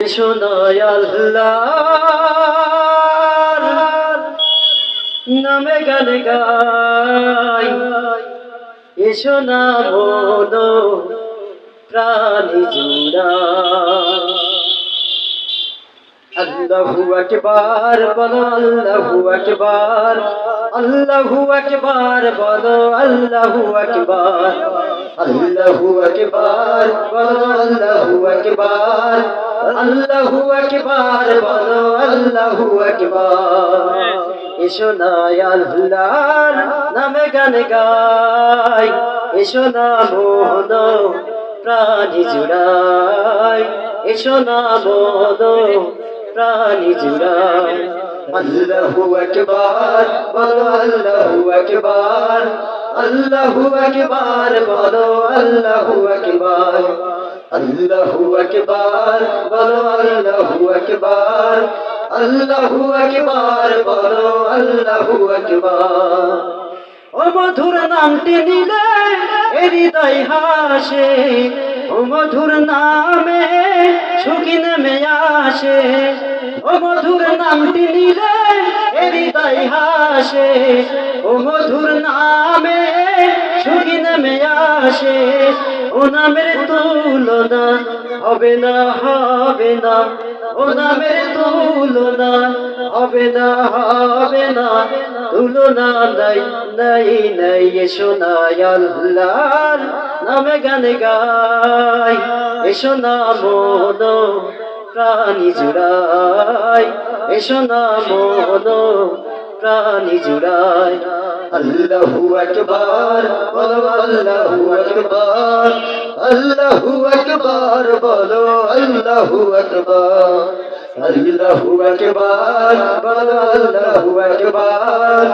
শোনায় আল্লাহর নামে গান গাই, এসো না মন প্রাণী জুড়া। আল্লাহু আকবার বলো, আল্লাহু আকবার, আল্লাহু আকবার বলো, আল্লাহু আকবার, আল্লাহু আকবার বলো, আল্লাহু আকবার, আল্লাহু আকবার বলো, আল্লাহু আকবার। এসো না আল্লাহর নামে গান গাই, এসো না মন প্রাণী জুড়াই, এসো না মন প্রাণী জুড়াই। আল্লাহু আকবার বলো, আল্লাহু আকবার, আল্লাহু আকবার বলো, আল্লাহু আকবার, আল্লাহু আকবার বলো, আল্লাহু আকবার, আল্লাহু আকবার বলো, আল্লাহু আকবার। ও মধুর নামটি নিলে হৃদয় হাসে, ও মধুর নামে সুখী নেমে আসে, ও মধুর নামটি নিলে হৃদয় হাসে, ও মধুর নামে সুখী নেমে আসে। ও নামের তুলনা হবে না, হবে না, ও নামের তুলনা হবে না, হবে না, তুলনা নাই, নাই, নাই। এসো না আল্লাহর নামে গান গাই, এসো না মন প্রাণী জুড়াই, এসো না মন প্রাণী জুড়াই। আল্লাহু আকবার বলো, আল্লাহু আকবার, আল্লাহু আকবার বলো, আল্লাহু আকবার, আল্লাহু আকবার বলো, আল্লাহু আকবার,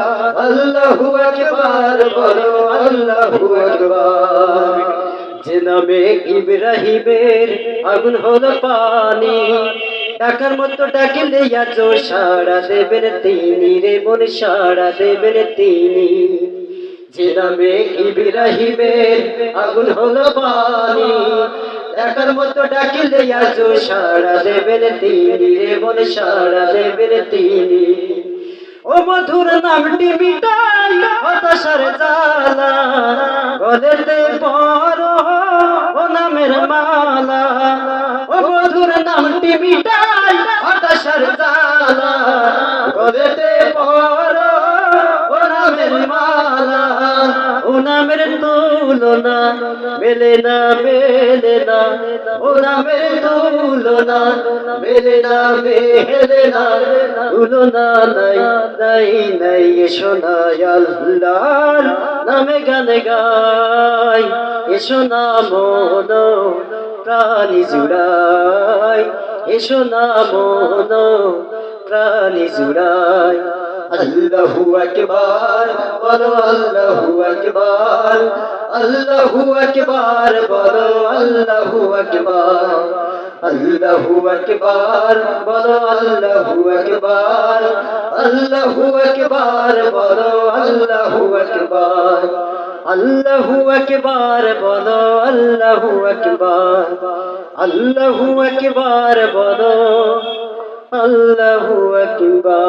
আল্লাহু আকবার বলো, আল্লাহু আকবার। যে নামে ইব্রাহিমের আগুন হলো পানি, ডাকার মতো ডাকিলে আজ সাড়া দেবেন তিনি রে মন, সাড়া দেবেন তিনি। যে নামে ইব্রাহিমের আগুন হলো পানি, ডাকার মতো ডাকিলে আজ সাড়া দেবেন তিনি রে মন, সাড়া দেবেন তিনি। ও মধুর নামটি মিটাই হতাশার জ্বালা, গলেতে পরো ও নামের মালা। ও মধুর নামটি মিটাই হতাশার জ্বালা, গলেতে পরো ও নামের মালা। ও নামের তুলনা মেলে না, মেলে না, ও নামের তুলনা মেলে না, মেলে না, তুলনা নাই, নাই, নাই। এসো না আল্লাহর নামে গান গাই, এসো না মন প্রাণী জুড়াই, এসো না মন প্রাণী জুড়াই। আল্লাহু আকবার বলো, আল্লাহু আকবার, আল্লাহু আকবার বলো, আল্লাহু আকবার, আল্লাহু আকবার বলো, আল্লাহু আকবার, আল্লাহু আকবার বলো, আল্লাহু আকবার, আল্লাহু আকবার বলো, আল্লাহু আকবার, আল্লাহু আকবার বলো, আল্লাহু আকবার।